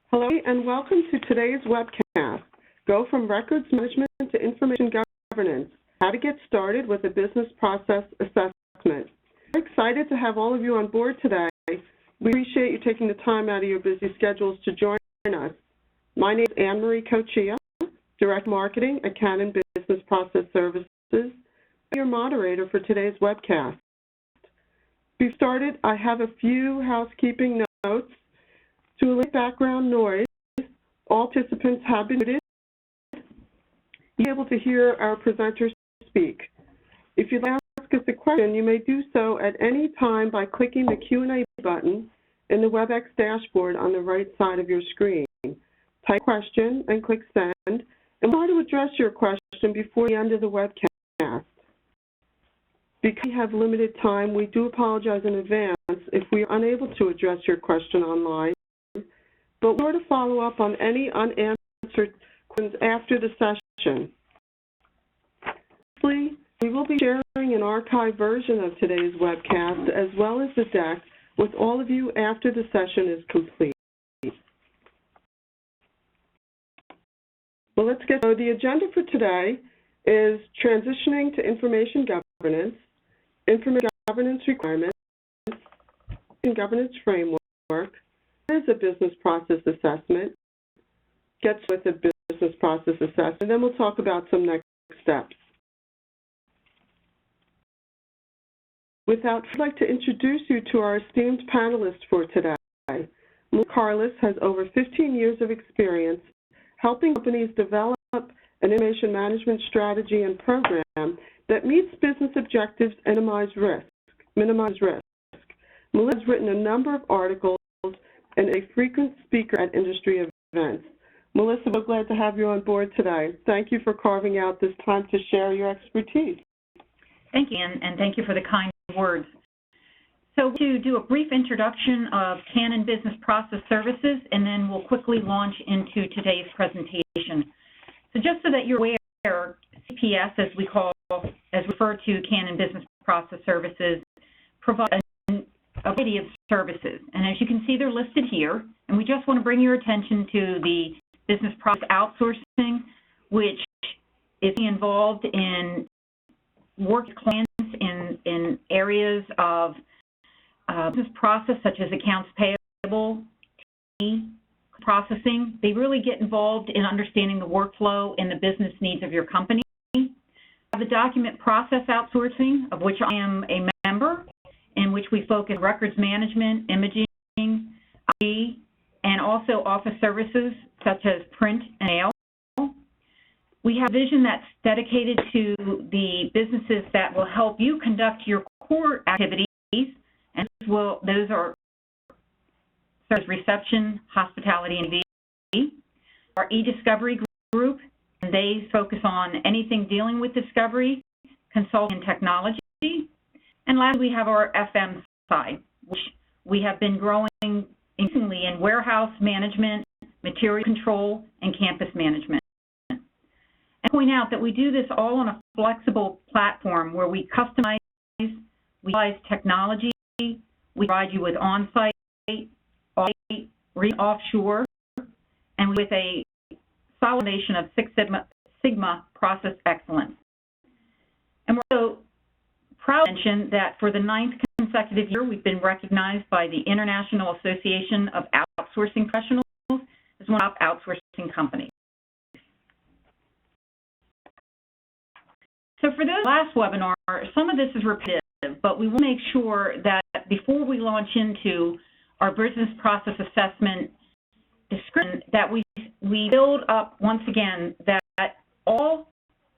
Hello and welcome to today's webcast, Go from Records Management to Information Governance, How to Get Started with a Business Process Assessment. We're excited to have all of you on board today. We appreciate you taking the time out of your busy schedules to join us. My name is Anne-Marie Cochia, Director of Marketing at CANON Business Process Services, and your moderator for today's webcast. Before we started, I have a few housekeeping notes. To eliminate background noise, all participants have been muted. You'll be able to hear our presenters speak. If you'd like to ask us a question, you may do so at any time by clicking the Q&A button in the WebEx dashboard on the right side of your screen. Type question and click send, and we'll try to address your question before the end of the webcast. Because we have limited time, we do apologize in advance if we are unable to address your question online. But we're to follow up on any unanswered questions after the session. Lastly, we will be sharing an archived version of today's webcast as well as the deck with all of you after the session is complete. Well, let's get started. The agenda for today is transitioning to information governance governance requirements, and governance framework, is a business process assessment, gets with a business process assessment, and then we'll talk about some next steps. I'd like to introduce you to our esteemed panelists for today. CARLIS has over 15 years of experience helping companies develop an information management strategy and program that meets business objectives and minimize risk. Melissa has written a number of articles and a frequent speaker at industry events. Melissa, we're glad to have you on board today. Thank you for carving out this time to share your expertise. Thank you, and thank you for the kind words. So to do a brief introduction of CANON Business Process Services, and then we'll quickly launch into today's presentation. So just so that you're aware, CPS, as we refer to CANON Business Process Services, provides a variety of services, and as you can see, they're listed here. And we just want to bring your attention to the business process outsourcing, which is involved in work with clients in areas of business process such as accounts payable, processing. They really get involved in understanding the workflow and the business needs of your company. The document process outsourcing, of which I am a member, in which we focus on records management, imaging, IT, and also office services such as print and mail. We have a vision that's dedicated to the businesses that will help you conduct your core activities, and those are service reception, hospitality, and AV. Our e-discovery group, and they focus on anything dealing with discovery, consulting, and technology. And lastly, we have our FM side, which we have been growing increasingly in warehouse management, material control, and campus management. And I point out that we do this all on a flexible platform where we customize, we utilize technology, we provide you with on-site, offshore, and with a solid foundation of Six Sigma process excellence. And we're also proud to mention that for the 9th consecutive year, we've been recognized by the International Association of Outsourcing Professionals as one of the top outsourcing companies. So for this last webinar, some of this is repetitive, but we will make sure that before we launch into our business process assessment description, that we build up once again that all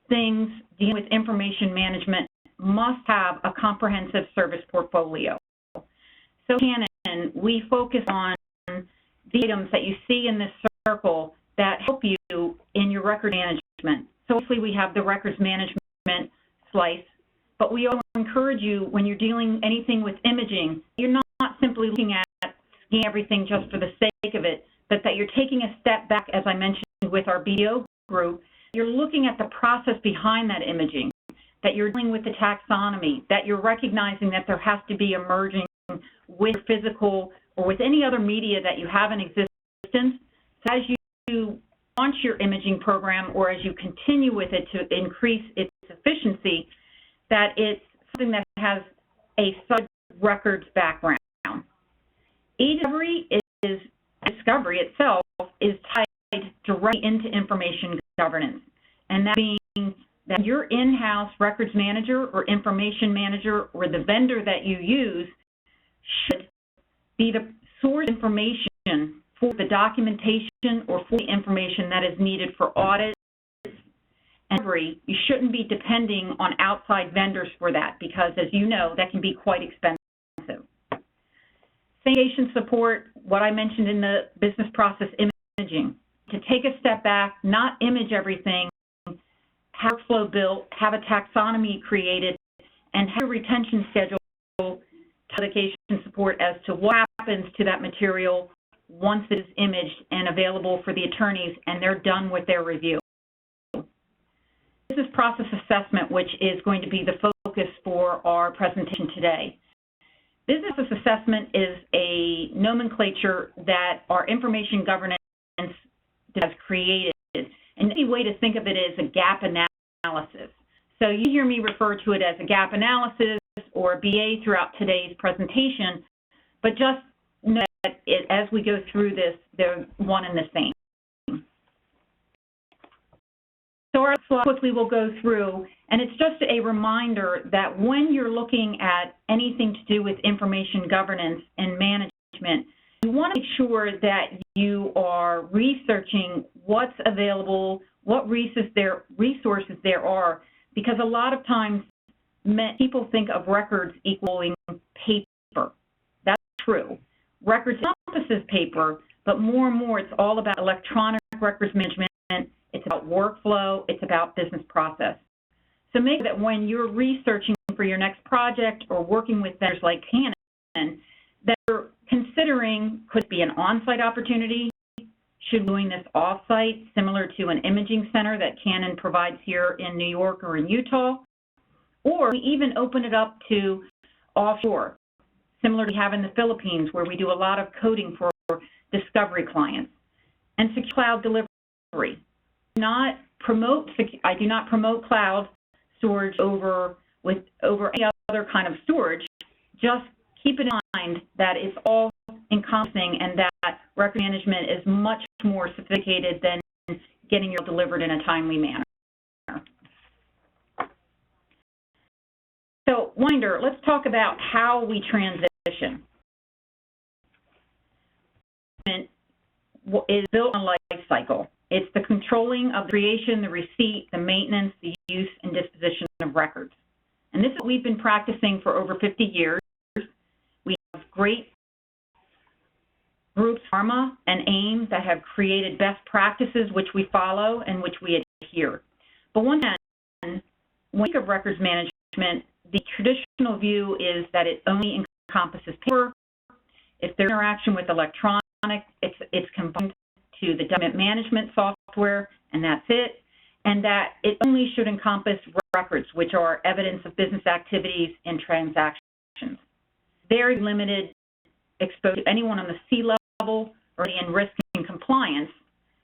things dealing with information management must have a comprehensive service portfolio. So CANON, we focus on the items that you see in this circle that help you in your record management. So obviously we have the records management slice, but we also encourage you when you're dealing anything with imaging, you're not simply looking at scanning everything just for the sake of it, but that you're taking a step back, as I mentioned with our BDO group, you're looking at the process behind that imaging, that you're dealing with the taxonomy, that you're recognizing that there has to be a merging with physical or with any other media that you have in existence So as you launch your imaging program or as you continue with it to increase its efficiency, that it's something that has a sub-records background. E-discovery discovery itself is tied directly into information governance, and that being that your in-house records manager or information manager or the vendor that you use should be the source of information for the documentation or for the information that is needed for audit. And you shouldn't be depending on outside vendors for that because, as you know, that can be quite expensive. Sanitation support, what I mentioned in the business process imaging, to take a step back, not image everything, have a workflow built, have a taxonomy created, and have a retention schedule, dedication support as to what happens to that material once it is imaged and available for the attorneys and they're done with their review. Business process assessment, which is going to be the focus for our presentation today. Business process assessment is a nomenclature that our information governance has created. And the way to think of it is a gap analysis. So you hear me refer to it as a gap analysis or a BA throughout today's presentation, but just know that as we go through this, they're one and the same. So our slide quickly will go through, and it's just a reminder that when you're looking at anything to do with information governance and management, you want to make sure that you are researching what's available, what resources there are, because a lot of times people think of records equaling paper. That's true. Records encompasses paper, but more and more it's all about electronic records management. It's about workflow, it's about business process. So make that when you're researching for your next project or working with vendors like CANON, that you're considering could be an on-site opportunity, should be doing this off-site, similar to an imaging center that CANON provides here in New York or in Utah, or we even open it up to offshore, similar to we have in the Philippines, where we do a lot of coding for discovery clients. And secure cloud delivery. I do not promote cloud storage over any other kind of storage. Just keep in mind that it's all encompassing and that record management is much more sophisticated than getting it delivered in a timely manner. So, Winder, let's talk about how we transition. It is built on life cycle. It's the controlling of the creation, the receipt, the maintenance, the use, and disposition of records. And this is what we've been practicing for over 50 years. We have great groups, PhRMA and AIM, that have created best practices which we follow and which we adhere. But one thing, when we think of records management, the traditional view is that it only encompasses paper. If there's interaction with electronic, it's combined to the document management software, and that's it, and that it only should encompass records, which are evidence of business activities and transactions. Very limited exposure to anyone on the C-level or in risk and compliance,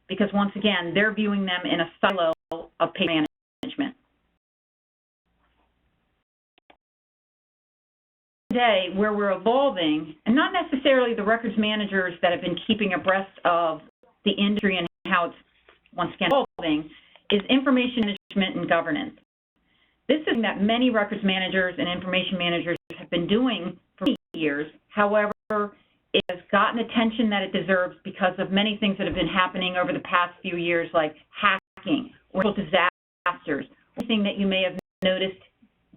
because once again, they're viewing them in a silo of paper management. Today, where we're evolving, and not necessarily the records managers that have been keeping abreast of the industry and how it's, once again, evolving, is information management and governance. This is something that many records managers and information managers have been doing for many years. However, it has gotten attention that it deserves because of many things that have been happening over the past few years, like hacking or disasters, or anything that you may have noticed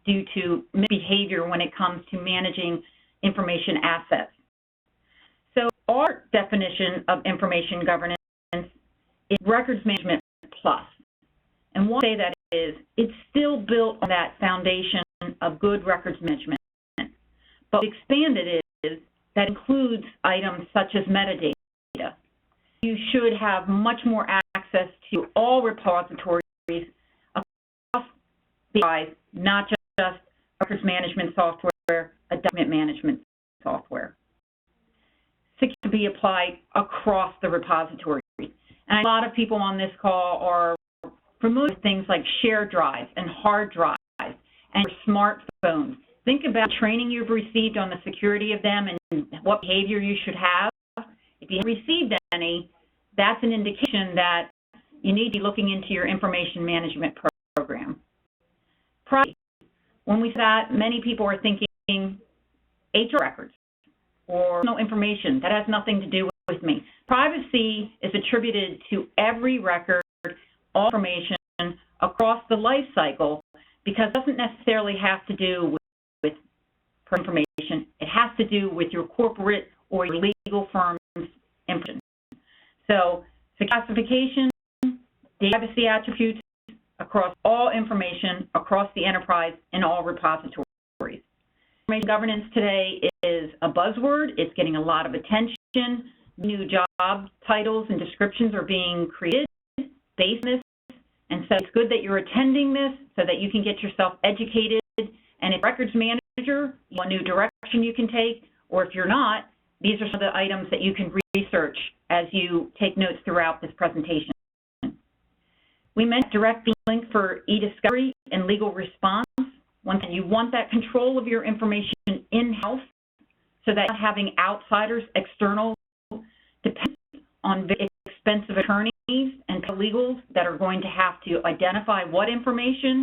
due to misbehavior when it comes to managing information assets. So our definition of information governance is records management plus. And one way that is, it's still built on that foundation of good records management. But expanded is that includes items such as metadata. You should have much more access to all repositories across the enterprise, not just records management software, a document management software. Security to be applied across the repository. And a lot of people on this call are familiar with things like shared drives and hard drives and your smartphones. Think about training you've received on the security of them and what behavior you should have. If you haven't received any, that's an indication that you need to be looking into your information management program. Privacy. When we say that, many people are thinking HR records or personal information. That has nothing to do with me. Privacy is attributed to every record, all information across the life cycle, because it doesn't necessarily have to do with information. It has to do with your corporate or your legal firm's information. So classification, data privacy attributes across all information, across the enterprise, in all repositories. Information governance today is a buzzword. It's getting a lot of attention. New job titles and descriptions are being created based on this. And so it's good that you're attending this so that you can get yourself educated. And if records manager, you want a new direction you can take, or if you're not, these are some of the items that you can research as you take notes throughout this presentation. We mentioned direct link for e-discovery and legal response. Once again, you want that control of your information in-house so that having outsiders, external, depends on very expensive attorneys and paralegals that are going to have to identify what information,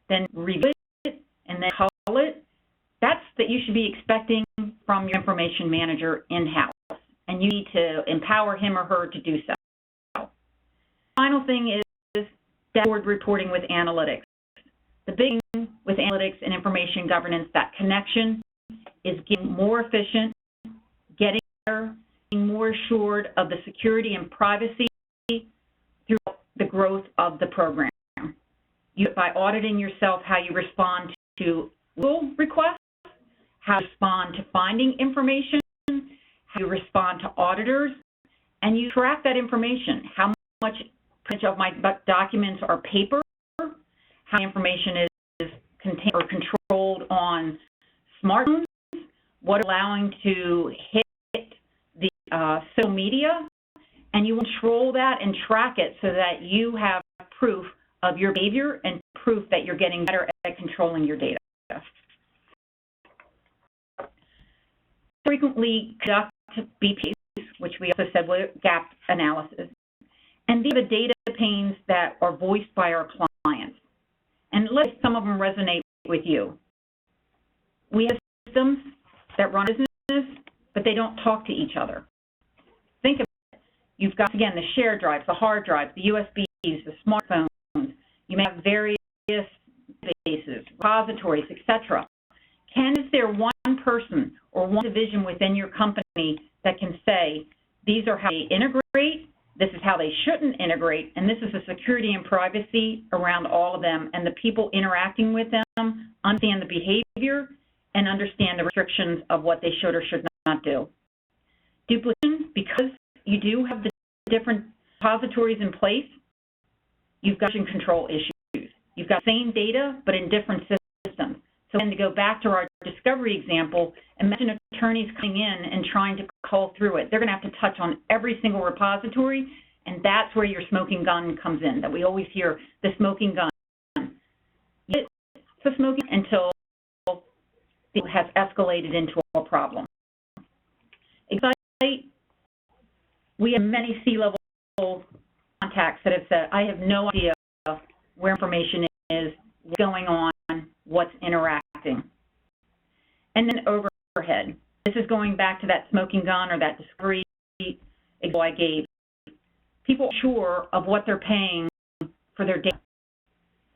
then review it, and then call it. That's that you should be expecting from your information manager in-house, and you need to empower him or her to do so. Final thing is dashboard reporting with analytics. The big thing with analytics and information governance, that connection is getting more efficient, getting better, being more assured of the security and privacy throughout the growth of the program. By auditing yourself, how you respond to legal requests, how you respond to finding information, how you respond to auditors, and you track that information. How much of my documents are paper, how information is contained or controlled on smartphones, what allowing to hit the social media, and you control that and track it so that you have proof of your behavior and proof that you're getting better at controlling your data. Frequently conduct BPs, which we also said were gap analysis. And these are the data pains that are voiced by our clients. And some of them resonate with you. We have systems that run business, but they don't talk to each other. Think of it. You've got, again, the shared drives, the hard drives, the USBs, the smartphones. You may have various databases, repositories, etc. Is there one person or one division within your company that can say, these are how they integrate, this is how they shouldn't integrate, and this is the security and privacy around all of them, and the people interacting with them understand the behavior and understand the restrictions of what they should or should not do. Duplication, because you do have the different repositories in place, you've got version control issues. You've got same data, but in different systems. So then to go back to our discovery example, imagine attorneys coming in and trying to cull through it. They're going to have to touch on every single repository, and that's where your smoking gun comes in, that we always hear, the smoking gun. It's the smoking until it has escalated into a problem. We have many C-level contacts that have said, I have no idea where information is, what's going on, what's interacting. And then overhead. This is going back to that smoking gun or that discovery example I gave. People are sure of what they're paying for their data.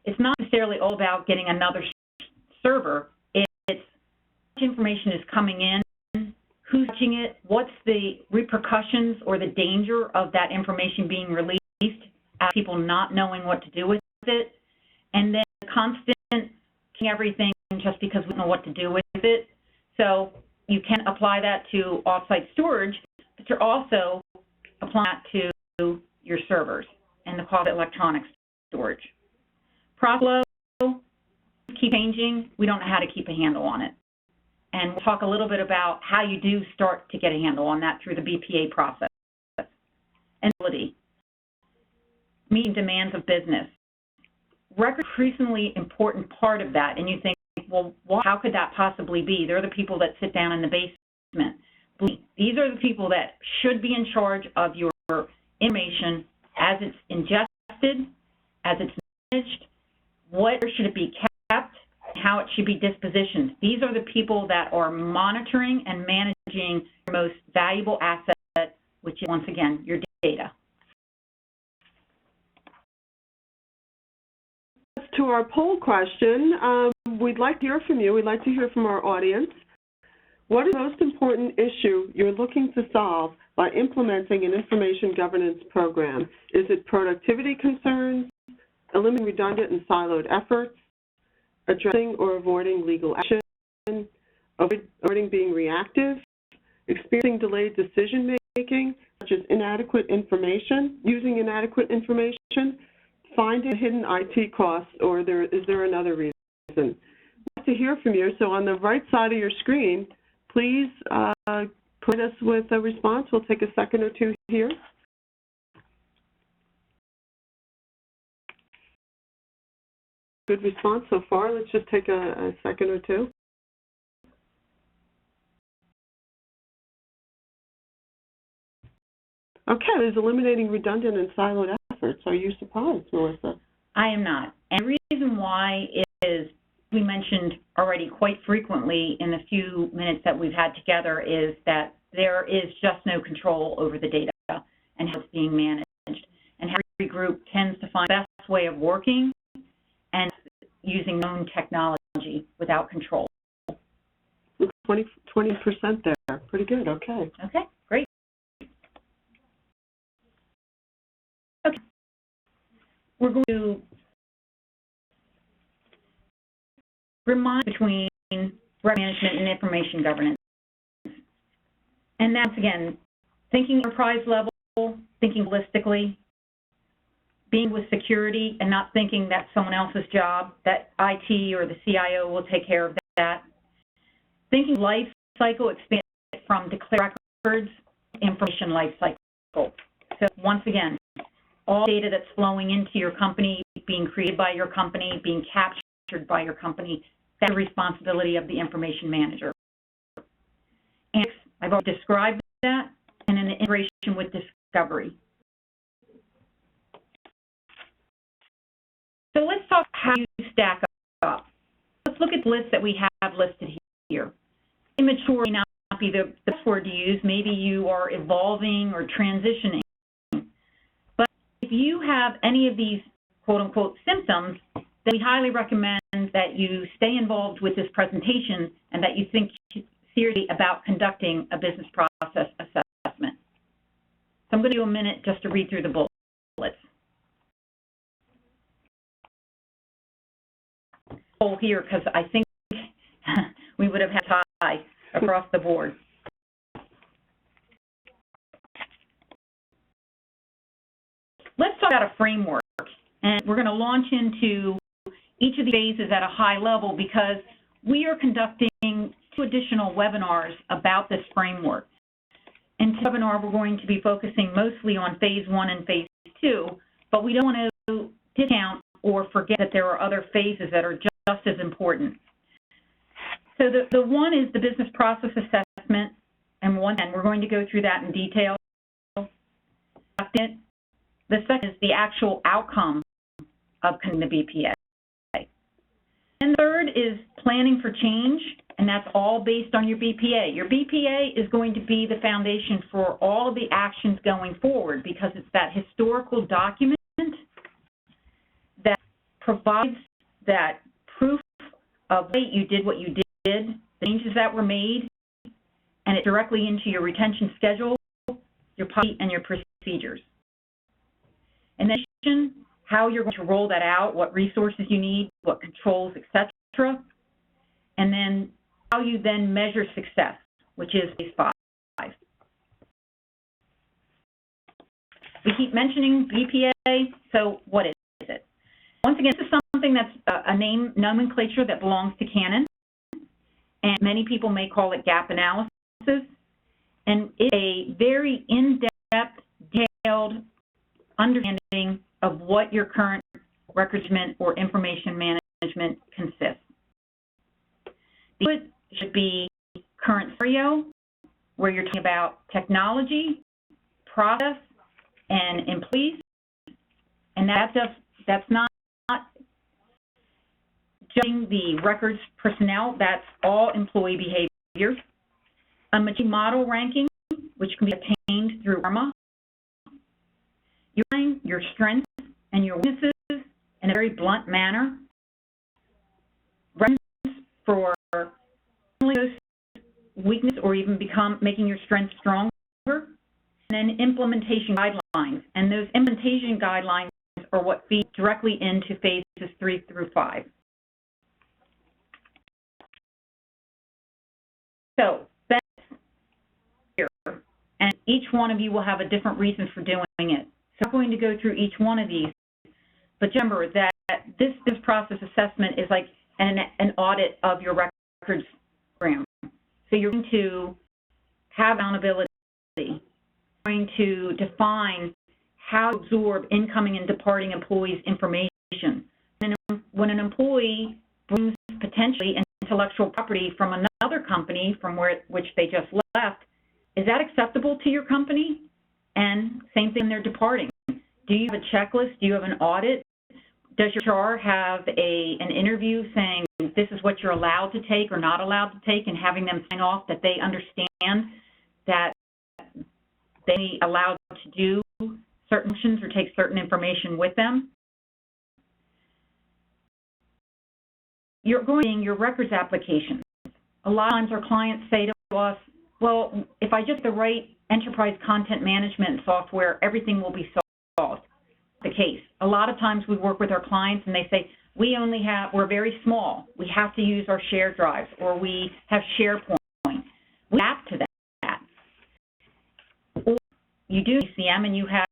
It's not necessarily all about getting another server. It's how much information is coming in, who's touching it, what's the repercussions or the danger of that information being released, people not knowing what to do with it, and then constant everything just because we don't know what to do with it. So you can apply that to off-site storage, but you're also applying that to your servers and the cost of electronic storage. Process flow, keep changing. We don't know how to keep a handle on it. And we'll talk a little bit about how you do start to get a handle on that through the BPA process. And ability. meeting demands of business. Records are an increasingly important part of that, and you think, well, how could that possibly be? They're the people that sit down in the basement. These are the people that should be in charge of your information as it's ingested, as it's managed, what should it be kept, how it should be dispositioned. These are the people that are monitoring and managing your most valuable asset, which is, once again, your data. To our poll question, we'd like to hear from you. We'd like to hear from our audience. What is the most important issue you're looking to solve by implementing an information governance program? Is it productivity concerns, eliminating redundant and siloed efforts, addressing or avoiding legal action, avoiding being reactive, experiencing delayed decision-making, such as inadequate information, using inadequate information, finding hidden IT costs, or is there another reason? I'd like to hear from you. So on the right side of your screen, please put us with a response. We'll take a second or two here. Good response so far. Let's just take a second or two. Okay, is eliminating redundant and siloed efforts. Are you surprised, Melissa? I am not. And the reason why is, we mentioned already quite frequently in the few minutes that we've had together, is that there is just no control over the data and how it's being managed. And every group tends to find the best way of working and using known technology without control. 20% there. Pretty good. Okay. Okay, great. Okay. We're going to remind between record management and information governance. And that's, again, thinking enterprise level, thinking holistically, being with security and not thinking that's someone else's job, that IT or the CIO will take care of that. Thinking life cycle, expand from declared records, information life cycle. So once again, all data that's flowing into your company, being created by your company, being captured by your company, that's the responsibility of the information manager. And I've already described that, and an integration with discovery. So let's talk how you stack up. Let's look at the list that we have listed here. Immature may not be the best word to use. Maybe you are evolving or transitioning. But if you have any of these quote-unquote symptoms, then we highly recommend that you stay involved with this presentation and that you think seriously about conducting a business process assessment. So I'm going to do a minute just to read through the bullets. Here, because I think we would have had a tie across the board. Let's talk about a framework, and we're going to launch into each of the phases at a high level because we are conducting 2 additional webinars about this framework. In this webinar, we're going to be focusing mostly on phase 1 and phase 2, but we don't want to discount or forget that there are other phases that are just as important. So the one is the business process assessment, and we're going to go through that in detail. The second is the actual outcome of the BPA. And the third is planning for change, and that's all based on your BPA. Your BPA is going to be the foundation for all of the actions going forward because it's that historical document that provides that proof of wait, you did what you did, the changes that were made, and it directly into your retention schedule, your policy, and your procedures. And then how you're going to roll that out, what resources you need, what controls, etc. And then how you then measure success, which is phase 5. We keep mentioning BPA, so what is it? Once again, this is something that's a nomenclature that belongs to CANON, and many people may call it gap analysis, and it's a very in-depth, detailed understanding of what your current records management or information management consists. The input should be current scenario, where you're talking about technology, process, and employees, and that's not judging the records personnel, that's all employee behavior. A mature model ranking, which can be obtained through IRMA. You're showing your strengths and your weaknesses in a very blunt manner. Reference for those weaknesses or even making your strengths stronger. And then implementation guidelines. And those implementation guidelines are what feed directly into phases 3 through 5. So that's here, and each one of you will have a different reason for doing it. So I'm going to go through each one of these, but remember that this process assessment is like an audit of your records program. So you're going to have accountability, you're going to define how to absorb incoming and departing employees' information. And when an employee brings potentially intellectual property from another company from which they just left, is that acceptable to your company? And same thing, they're departing. Do you have a checklist? Do you have an audit? Does your HR have an interview saying this is what you're allowed to take or not allowed to take, and having them sign off that they understand that they allowed to do certain functions or take certain information with them? You're going to your records application. A lot of times our clients say to us, well, if I just the right enterprise content management software, everything will be solved. The case. A lot of times we work with our clients and they say, we're very small. We have to use our shared drives, or we have SharePoint. We adapt to that. Or you do ECM and you have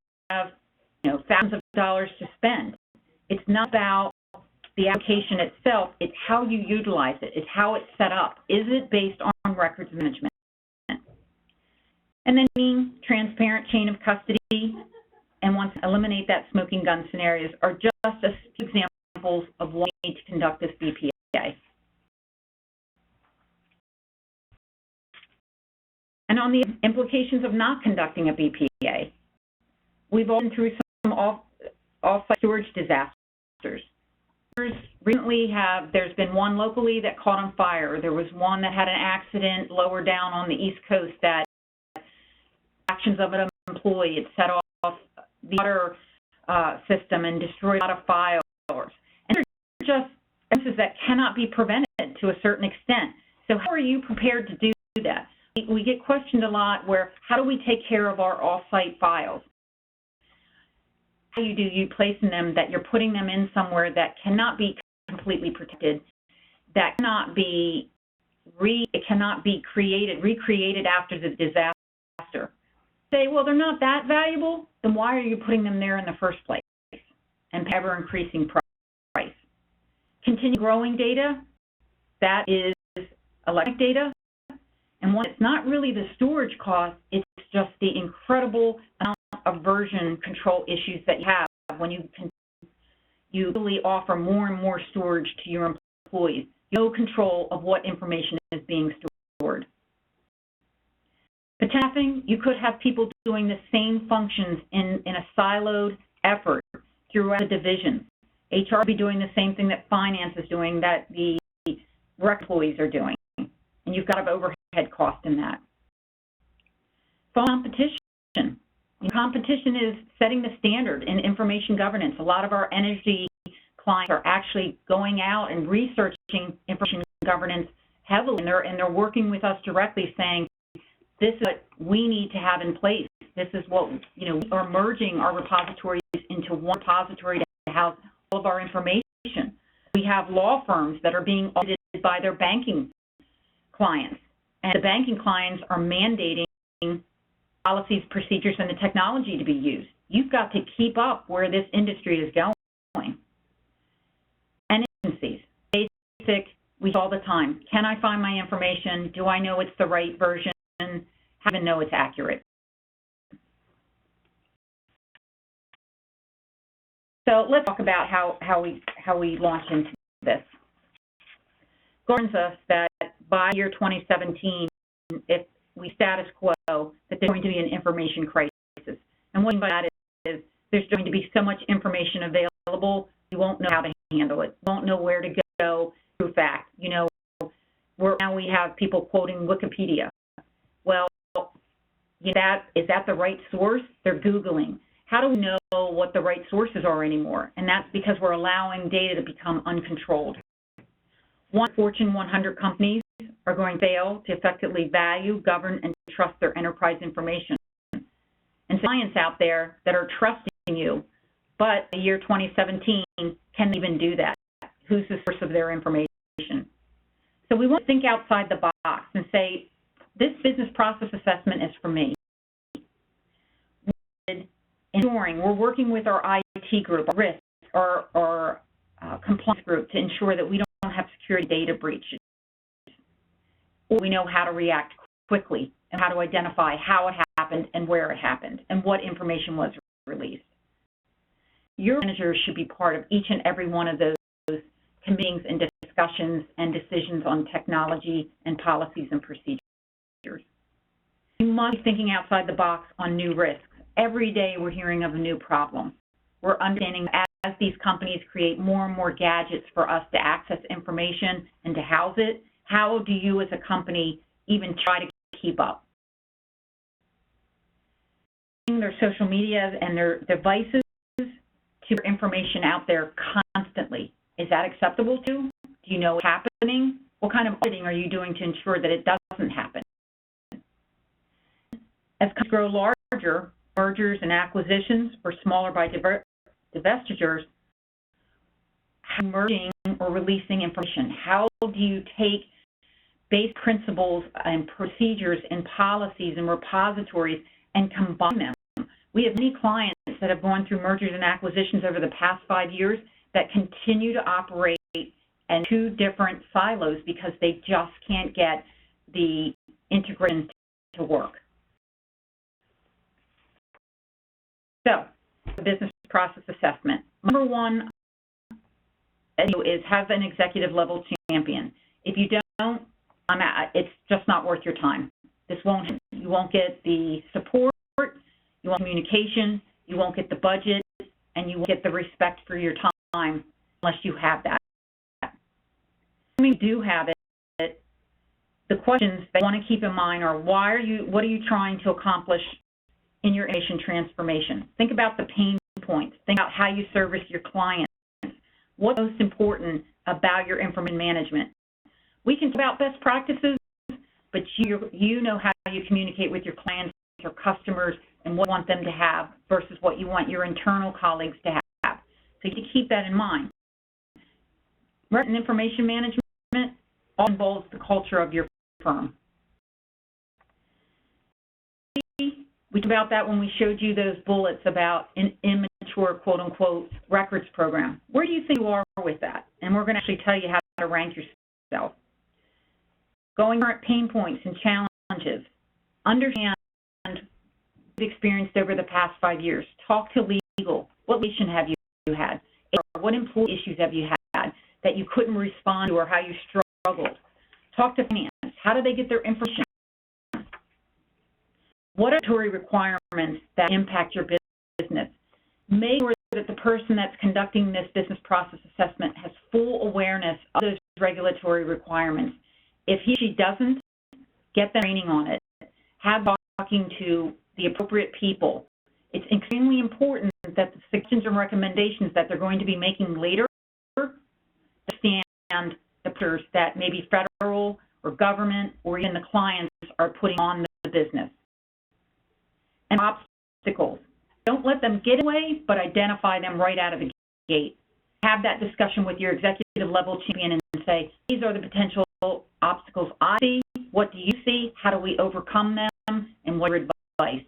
thousands of dollars to spend. It's not about the application itself, it's how you utilize it, it's how it's set up. Is it based on records management? And then being transparent chain of custody, and once eliminate that smoking gun scenarios are just a few examples of why you need to conduct this BPA. And on the implications of not conducting a BPA, we've all been through some off-site storage disasters. Recently there's been one locally that caught on fire. There was one that had an accident lower down on the East Coast that actions of an employee, it set off the water system and destroyed a lot of files. And they're just instances that cannot be prevented to a certain extent. So how are you prepared to do that? We get questioned a lot where, how do we take care of our off-site files? How do you place in them that you're putting them in somewhere that cannot be completely protected, that cannot be recreated after the disaster? Say, well, they're not that valuable, then why are you putting them there in the first place? And ever increasing price. Continue growing data, that is electronic data. And one, it's not really the storage cost, it's just the incredible amount of version control issues that you have when you really offer more and more storage to your employees. No control of what information is being stored. Staffing, you could have people doing the same functions in a siloed effort throughout a division. HR will be doing the same thing that finance is doing, that the rec employees are doing. And you've got an overhead cost in that. Competition. Competition is setting the standard in information governance. A lot of our energy clients are actually going out and researching information governance heavily, and they're working with us directly saying, this is what we need to have in place. This is what, we are merging our repositories into one repository to house all of our information. We have law firms that are being audited by their banking clients, and the banking clients are mandating policies, procedures, and the technology to be used. You've got to keep up where this industry is going. And agencies, basic, we all the time. Can I find my information? Do I know it's the right version? How to know it's accurate? So let's talk about how we launch into this. Warns us that by year 2017, if we status quo, that there's going to be an information crisis. And what I mean by that is there's going to be so much information available, you won't know how to handle it. You won't know where to go through fact. You know, now we have people quoting Wikipedia. Well, is that the right source? They're Googling. How do we know what the right sources are anymore? And that's because we're allowing data to become uncontrolled. Fortune 100 companies are going to fail to effectively value, govern, and trust their enterprise information. And clients out there that are trusting you, but the year 2017 can't even do that. Who's the source of their information? So we want to think outside the box and say, this business process assessment is for me. Ensuring we're working with our IT group, our risk, our compliance group to ensure that we don't have security data breaches. We know how to react quickly and how to identify how it happened and where it happened and what information was released. Your managers should be part of each and every one of those meetings and discussions and decisions on technology and policies and procedures. You must be thinking outside the box on new risks. Every day we're hearing of a new problem. We're understanding as these companies create more and more gadgets for us to access information and to house it, how do you as a company even try to keep up? Their social media and their devices to information out there constantly. Is that acceptable to you? Do you know what's happening? What kind of auditing are you doing to ensure that it doesn't happen? As companies grow larger, mergers and acquisitions, or smaller by divestitures, merging or releasing information. How do you take base principles and procedures and policies and repositories and combine them? We have many clients that have gone through mergers and acquisitions over the past 5 years that continue to operate in two different silos because they just can't get the integration to work. So, the business process assessment. Number one is have an executive level champion. If you don't, it's just not worth your time. You won't get the support, you won't communication, you won't get the budget, and you won't get the respect for your time unless you have that. When you do have it, the questions that you want to keep in mind are what are you trying to accomplish in your information transformation? Think about the pain points. Think about how you service your clients. What's most important about your information management? We can talk about best practices, but you know how you communicate with your clients or customers and what you want them to have versus what you want your internal colleagues to have. So you need to keep that in mind. And information management all involves the culture of your firm. We talked about that when we showed you those bullets about an immature, quote-unquote, records program. Where do you think you are with that? And we're going to actually tell you how to rank yourself. Going current pain points and challenges. Understand what you've experienced over the past 5 years. Talk to legal. What litigation have you had? What employee issues have you had that you couldn't respond to or how you struggled? Talk to finance. How do they get their information? What are regulatory requirements that impact your business? Make sure that the person that's conducting this business process assessment has full awareness of those regulatory requirements. If he or she doesn't, get them training on it. Have talking to the appropriate people. It's extremely important that the suggestions and recommendations that they're going to be making later understand the pressures that maybe federal or government or even the clients are putting on the business. And obstacles. Don't let them get away, but identify them right out of the gate. Have that discussion with your executive level champion and say, these are the potential obstacles I see. What do you see? How do we overcome them? And what are your advice?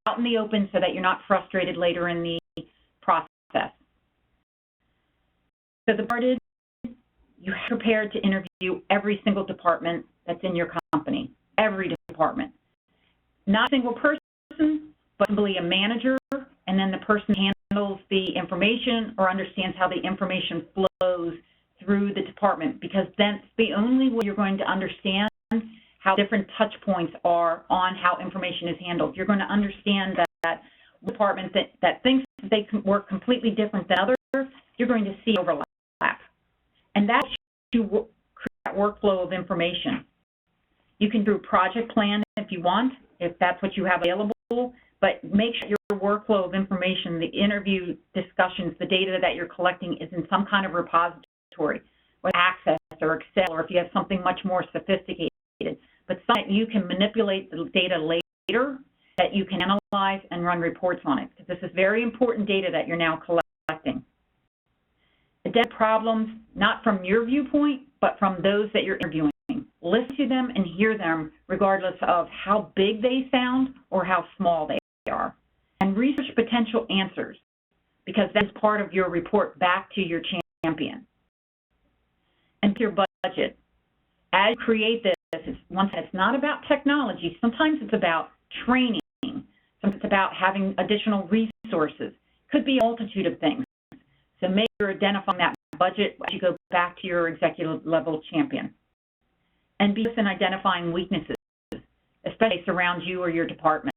Out in the open so that you're not frustrated later in the process. So the part is, you're prepared to interview every single department that's in your company. Every department. Not a single person, but simply a manager, and then the person handling handles the information or understands how the information flows through the department, because that's the only way you're going to understand how different touch points are on how information is handled. You're going to understand that department that thinks that they can work completely different than others, you're going to see overlap. And that's to create that workflow of information. You can do a project plan if you want, if that's what you have available, but make sure your workflow of information, the interview discussions, the data that you're collecting is in some kind of repository, with Access or Excel, or if you have something much more sophisticated, but so that you can manipulate the data later, that you can analyze and run reports on it, because this is very important data that you're now collecting. Identify problems, not from your viewpoint, but from those that you're interviewing. Listen to them and hear them regardless of how big they sound or how small they are. And research potential answers, because that's part of your report back to your champion. And your budget. As you create this, it's not about technology. Sometimes it's about training. Sometimes it's about having additional resources. Could be a multitude of things. So make sure you're identifying that budget as you go back to your executive level champion. And be in identifying weaknesses, especially surround you or your department.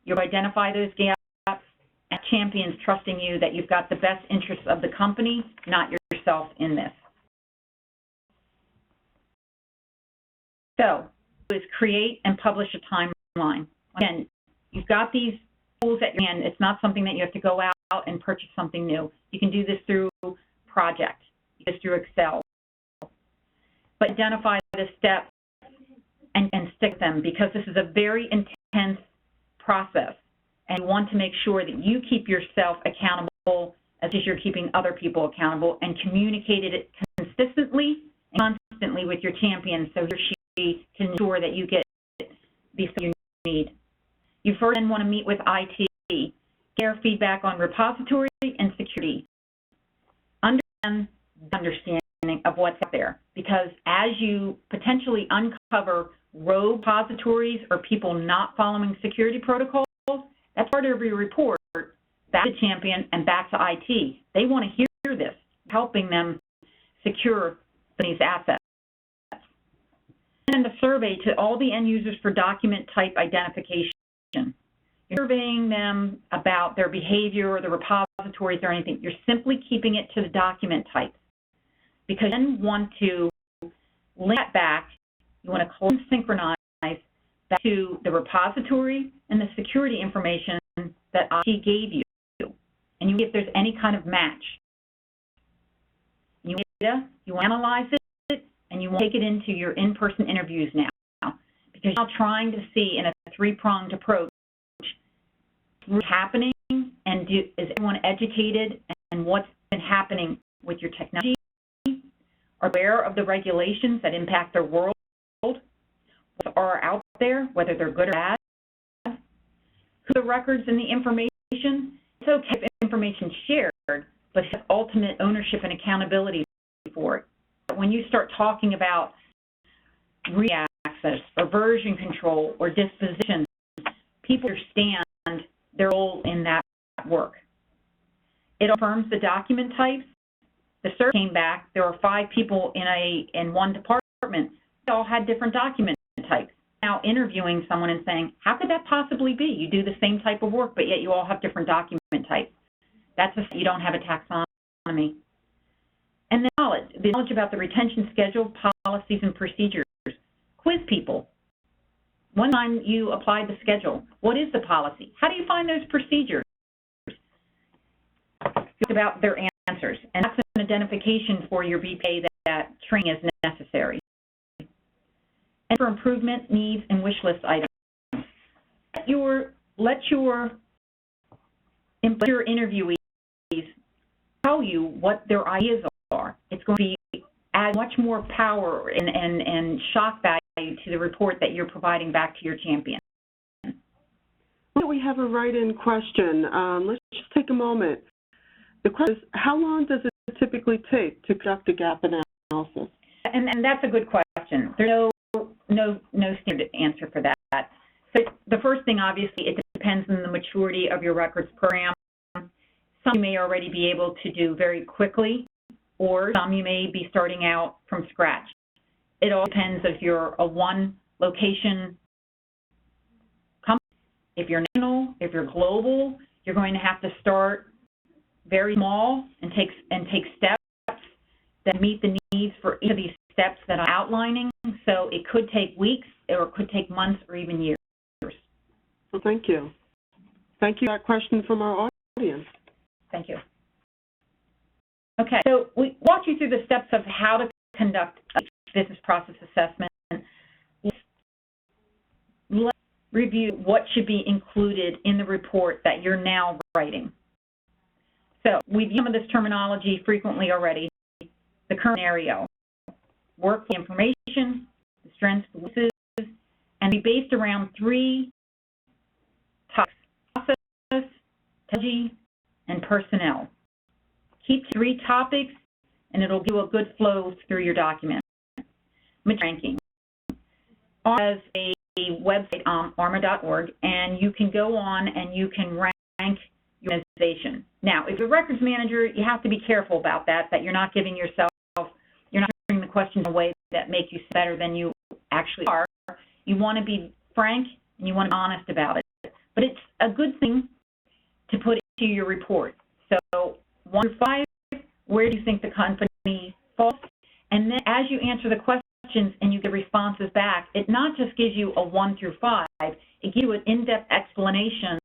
You'll identify those gaps, and champions trusting you that you've got the best interests of the company, not yourself in this. So, is create and publish a timeline. Again, you've got these tools at your hand. It's not something that you have to go out and purchase something new. You can do this through Project, just through Excel. But identify the steps and stick them, because this is a very intense process, and you want to make sure that you keep yourself accountable as you're keeping other people accountable, and communicate it consistently and constantly with your champion, so he or she can ensure that you get the stuff you need. You first then want to meet with IT, share feedback on repository and security. Understanding of what's out there, because as you potentially uncover rogue repositories or people not following security protocols, that's part of your report back to champion and back to IT. They want to hear this, helping them secure these assets. And the survey to all the end users for document type identification. You're surveying them about their behavior or the repositories or anything. You're simply keeping it to the document type, because you then want to link that back. You want to close and synchronize back to the repository and the security information that IT gave you. And you see if there's any kind of match. You analyze it, and you want to take it into your in-person interviews now, because you're now trying to see in a three-pronged approach what's happening, and is everyone educated, and what's been happening with your technology, are aware of the regulations that impact their world, what are out there, whether they're good or bad, who the records and the information. It's okay if information is shared, but have ultimate ownership and accountability for it. But when you start talking about re-access or version control or disposition, people understand their role in that work. It affirms the document types. The survey came back, there were 5 people in one department. They all had different document types. Now interviewing someone and saying, how could that possibly be? You do the same type of work, but yet you all have different document types. That's you don't have a taxonomy. And the knowledge about the retention schedule, policies, and procedures. Quiz people. One time you applied the schedule. What is the policy? How do you find those procedures? It's about their answers. And that's an identification for your VPA that training is necessary. And for improvement, needs, and wish list items. Let your interviewees tell you what their ideas are. It's going to add much more power and shock value to the report that you're providing back to your champion. We have a write-in question. Let's just take a moment. The question is, how long does it typically take to conduct a gap analysis? And that's a good question. There's no standard answer for that. So the first thing, obviously, it depends on the maturity of your records program. Some you may already be able to do very quickly, or some you may be starting out from scratch. It all depends if you're a one-location company. If you're national, if you're global, you're going to have to start very small and take steps that meet the needs for each of these steps that I'm outlining. So it could take weeks, or it could take months, or even years. Well, thank you. Thank you for that question from our audience. Thank you. Okay, so we walked you through the steps of how to conduct a business process assessment. Let's review what should be included in the report that you're now writing. So we've used some of this terminology frequently already. The current scenario, work information, the strengths, the weaknesses, and be based around 3 topics: process, technology, and personnel. Keep 3 topics, and it'll give you a good flow through your document. Ranking. As a website, arma.org, and you can go on and you can rank your organization. Now, if you're a records manager, you have to be careful about that you're not giving yourself, you're not answering the questions in a way that make you better than you actually are. You want to be frank and you want to be honest about it. But it's a good thing to put into your report. So 1 through 5, where do you think the company falls? And then as you answer the questions and you get responses back, it not just gives you a 1 through 5, it gives you an in-depth explanation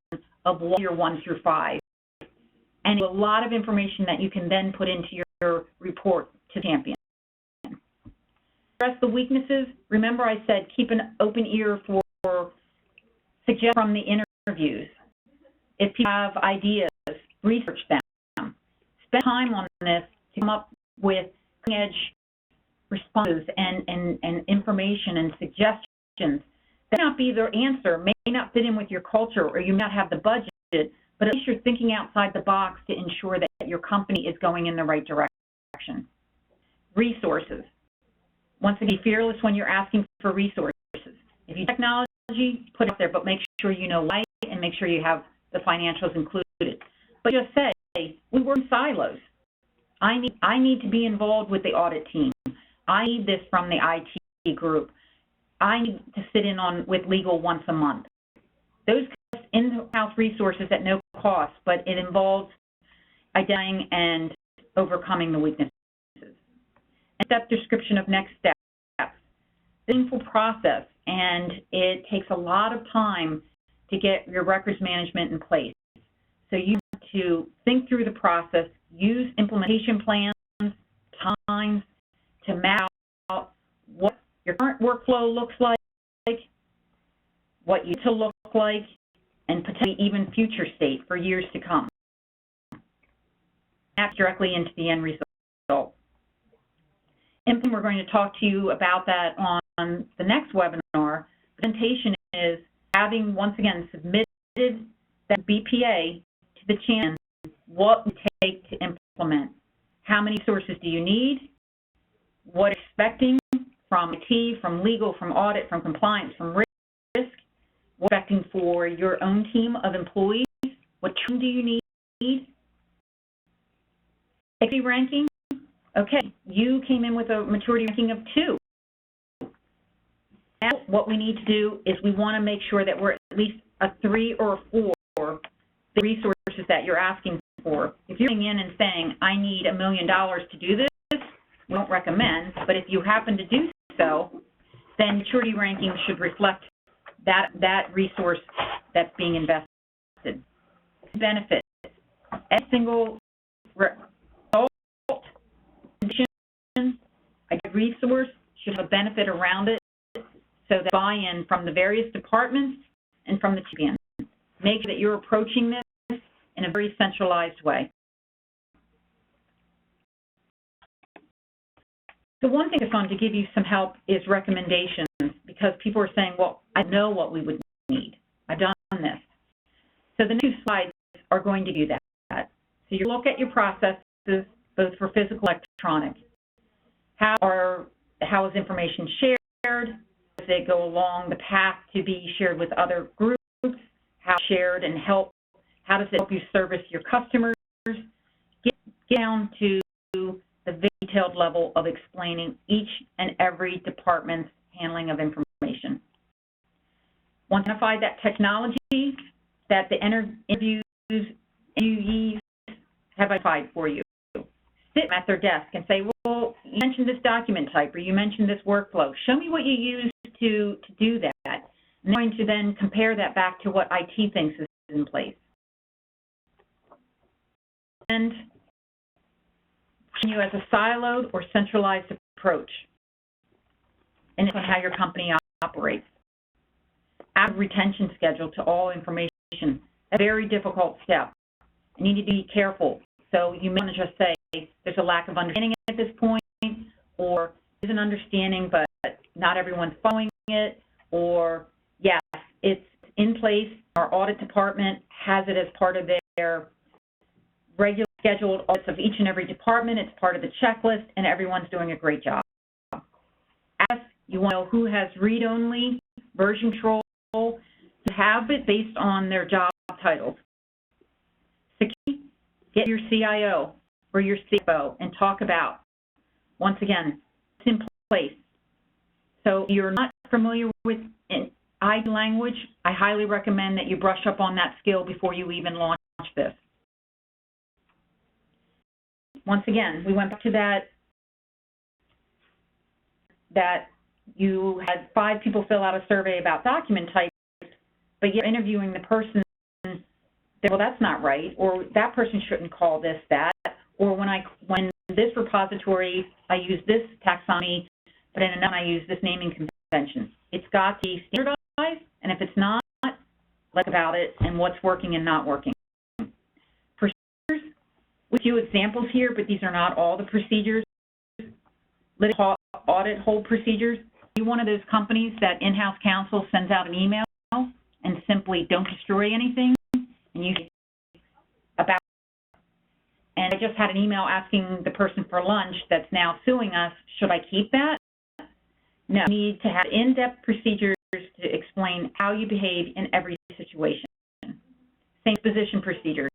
of what your 1 through 5, and a lot of information that you can then put into your report to champion. Address the weaknesses. Remember I said keep an open ear for suggestions from the interviews. If people have ideas, research them. Spend time on this to come up with cutting-edge responses and information and suggestions. That may not be their answer, may not fit in with your culture, or you may not have the budget, but at least you're thinking outside the box to ensure that your company is going in the right direction. Resources. Once again, be fearless when you're asking for resources. If you technology, put it out there, but make sure you know why and make sure you have the financials included. But just say, we work in silos. I need to be involved with the audit team. I need this from the IT group. I need to sit in with legal once a month. Those in-house resources at no cost, but it involves identifying and overcoming the weaknesses. And step description of next steps. Painful process, and it takes a lot of time to get your records management in place. So you have to think through the process, use implementation plans, times to map out what your current workflow looks like, what you need to look like, and potentially even future state for years to come. Map directly into the end result. And we're going to talk to you about that on the next webinar. Presentation is having, once again, submitted that BPA to the champion, what would it take to implement? How many sources do you need? What are you expecting from IT, from legal, from audit, from compliance, from risk? What are you expecting for your own team of employees? What training do you need? XP ranking. Okay, you came in with a maturity ranking of 2. Now, what we need to do is we want to make sure that we're at least a 3 or a 4, the resources that you're asking for. If you're coming in and saying, I need $1 million to do this, we don't recommend, but if you happen to do so, then maturity ranking should reflect that resource that's being invested. Benefits. Every single result, condition, a resource should have a benefit around it, so that buy-in from the various departments and from the champion. Make sure that you're approaching this in a very centralized way. The one thing that's on to give you some help is recommendations, because people are saying, well, I know what we would need. I've done this. So the next 2 slides are going to do that. So you look at your processes, both for physical and electronic. How is information shared? Does it go along the path to be shared with other groups? How shared and how does it help you service your customers? down to the very detailed level of explaining each and every department's handling of information. Once identified that technology that the interviewees have identified for you, sit at their desk and say, well, you mentioned this document type, or you mentioned this workflow. Show me what you used to do that. And they're going to then compare that back to what IT thinks is in place. And you as a siloed or centralized approach and on how your company operates. Add a retention schedule to all information. A very difficult step. You need to be careful. So you may want to just say there's a lack of understanding at this point, or there's an understanding but not everyone's following it, or yes, it's in place. Our audit department has it as part of their regular scheduled audits of each and every department. It's part of the checklist, and everyone's doing a great job. As you want to know who has read-only version control, to have it based on their job titles. Security, get your CIO or your CFO and talk about, once again, it's in place. So if you're not familiar with IT language, I highly recommend that you brush up on that skill before you even launch this. Once again, we went back to that you had 5 people fill out a survey about document type, but you're interviewing the person, well, that's not right, or that person shouldn't call this that, or when this repository, I use this taxonomy, but in another I use this naming convention. It's got to be standardized, and if it's not, let's about it and what's working and not working. Procedures, with a few examples here, but these are not all the procedures. Audit hold procedures. You're one of those companies that in-house counsel sends out an email and simply don't destroy anything, and you about. And I just had an email asking the person for lunch that's now suing us, should I keep that? No, you need to have in-depth procedures to explain how you behave in every situation. Same position procedures.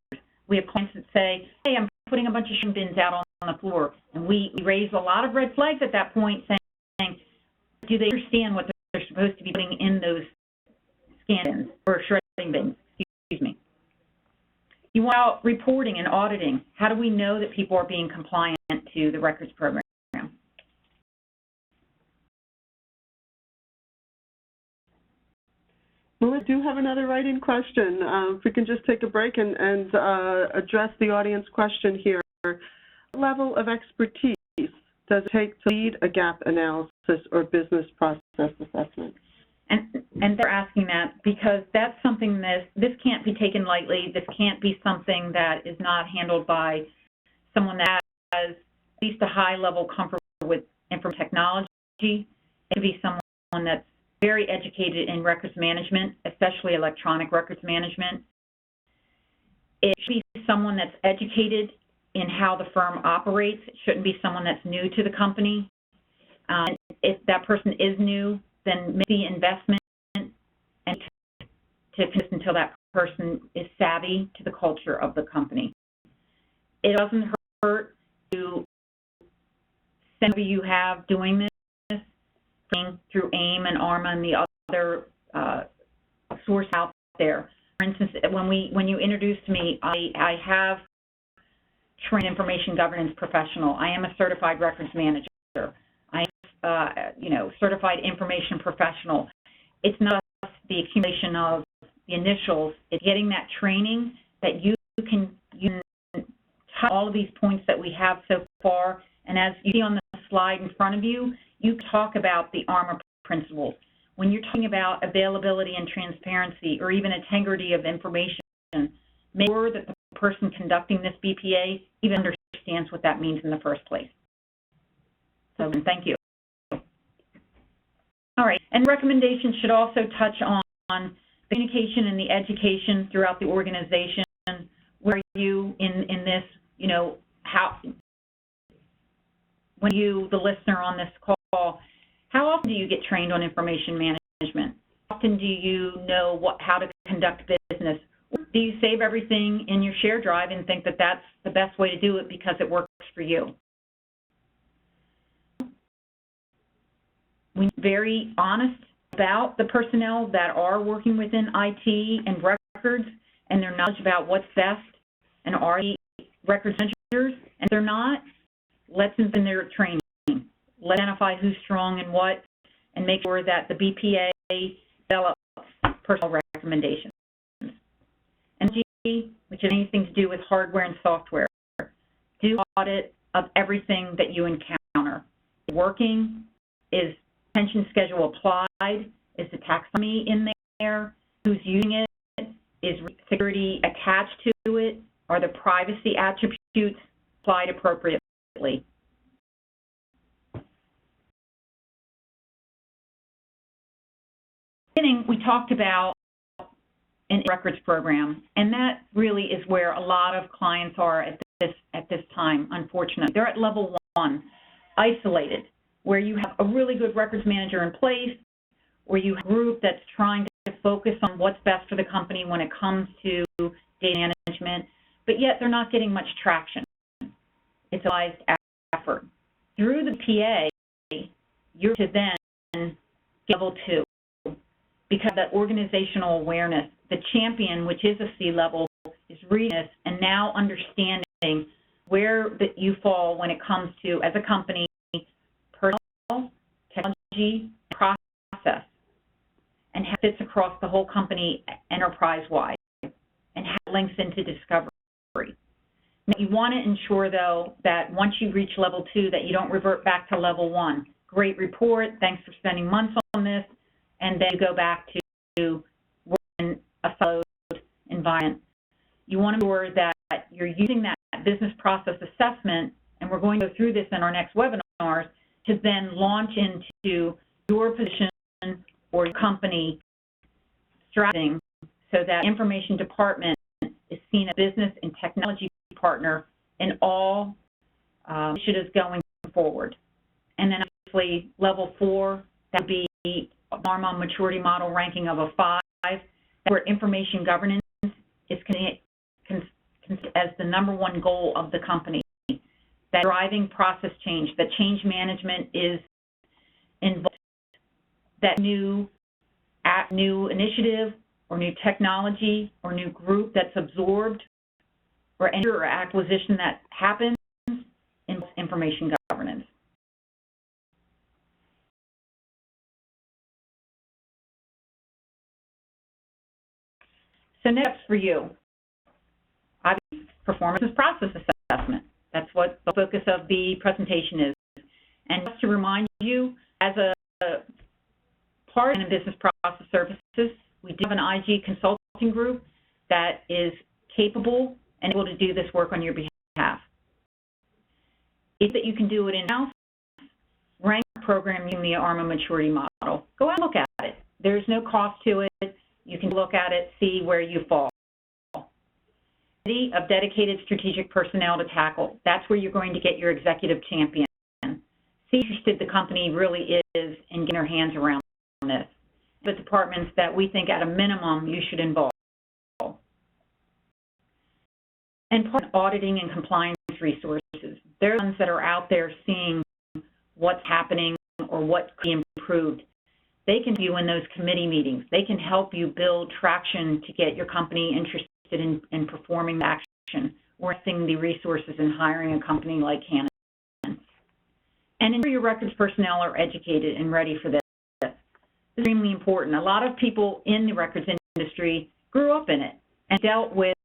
We have clients that say, hey, I'm putting a bunch of shrink bins out on the floor, and we raise a lot of red flags at that point saying, do they understand what they're supposed to be putting in those scan bins or shredding bins, excuse me. You want out reporting and auditing. How do we know that people are being compliant to the records program? Well, we do have another write-in question. If we can just take a break and address the audience question here. What level of expertise does it take to lead a gap analysis or business process assessment? And they're asking that because that's something this can't be taken lightly. This can't be something that is not handled by someone that has at least a high-level comfort with information technology. It could be someone that's very educated in records management, especially electronic records management. It should be someone that's educated in how the firm operates. It shouldn't be someone that's new to the company. If that person is new, then make the investment and to consist until that person is savvy to the culture of the company. It doesn't hurt to send who you have doing this through AIM and ARMA and the other source out there. For instance, when you introduced me, I have trained information governance professional. I am a certified records manager. I am certified information professional. It's not the accumulation of the initials. It's getting that training that you can touch all of these points that we have so far. And as you see on the slide in front of you, you talk about the ARMA principles. When you're talking about availability and transparency or even integrity of information, make sure that the person conducting this BPA even understands what that means in the first place. So thank you. All right, and recommendations should also touch on the communication and the education throughout the organization. Where are you in this, when you, the listener on this call, how often do you get trained on information management? How often do you know how to conduct business? Do you save everything in your shared drive and think that that's the best way to do it because it works for you. We're very honest about the personnel that are working within IT and records and their knowledge about what's best and are records managers. And if they're not, let's in their training. Let's identify who's strong and what, and make sure that the BPA develops personal recommendations. And G, which has anything to do with hardware and software, do audit of everything that you encounter. Working, is pension schedule applied? Is the taxonomy in there? Who's using it? Is security attached to it? Are the privacy attributes applied appropriately? We talked about an records program, and that really is where a lot of clients are at this time, unfortunately. They're at level 1, isolated, where you have a really good records manager in place, where you have a group that's trying to focus on what's best for the company when it comes to data management, but yet they're not getting much traction. It's a realized effort. Through the PA, you're to then level 2. Because that organizational awareness, the champion, which is a C-level, is reading this and now understanding where that you fall when it comes to, as a company, personnel, technology, process, and how it fits across the whole company enterprise-wide, and how it links into discovery. Now, you want to ensure, though, that once you reach level 2, that you don't revert back to level 1. Great report, thanks for spending months on this, and then you go back to work in a siloed environment. You want to ensure that you're using that business process assessment, and we're going to go through this in our next webinars, to then launch into your position or your company strategy, so that information department is seen as a business and technology partner in all initiatives going forward. And then obviously level 4, that would be IMMATURE maturity model ranking of a 5, where information governance is as the #1 goal of the company. That driving process change, that change management is involved, that new initiative or new technology or new group that's absorbed or enter or acquisition that happens in information governance. So next for you, obviously, performance process assessment. That's what the focus of the presentation is. And just to remind you, as a part in business process services, we do have an IG consulting group that is capable and able to do this work on your behalf. If that you can do it in-house, rank the program using the IMMATURE maturity model. Go out and look at it. There's no cost to it. You can look at it, see where you fall. Of dedicated strategic personnel to tackle. That's where you're going to get your executive champion. See how interested the company really is in getting their hands around this. The departments that we think at a minimum you should involve. And part of auditing and compliance resources. They're the ones that are out there seeing what's happening or what could be improved. They can do in those committee meetings. They can help you build traction to get your company interested in performing the action, or investing the resources in hiring a company like CANON. And ensure your records personnel are educated and ready for this. This is extremely important. A lot of people in the records industry grew up in it and dealt with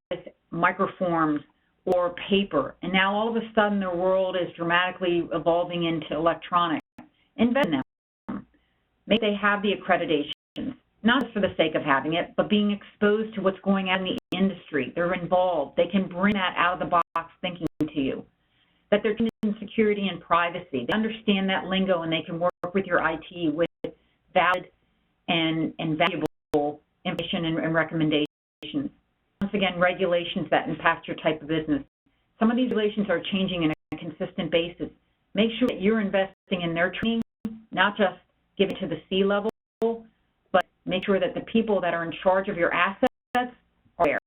microforms or paper, and now all of a sudden their world is dramatically evolving into electronic. Invest in them. Maybe they have the accreditations, not just for the sake of having it, but being exposed to what's going on in the industry. They're involved. They can bring that out of the box thinking to you. That they're trained in security and privacy. They understand that lingo, and they can work with your IT with valid and valuable information and recommendations. Once again, regulations that impact your type of business. Some of these regulations are changing on a consistent basis. Make sure that you're investing in their training, not just give it to the C-level, but make sure that the people that are in charge of your assets are there.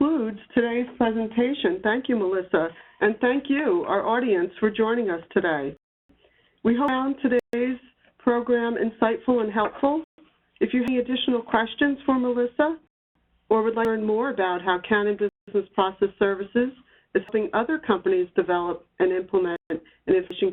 concludes today's presentation. Thank you, Melissa, and thank you, our audience, for joining us today. We hope you found today's program insightful and helpful. If you have any additional questions for Melissa or would like to learn more about how CANON Business Process Services is helping other companies develop and implement an information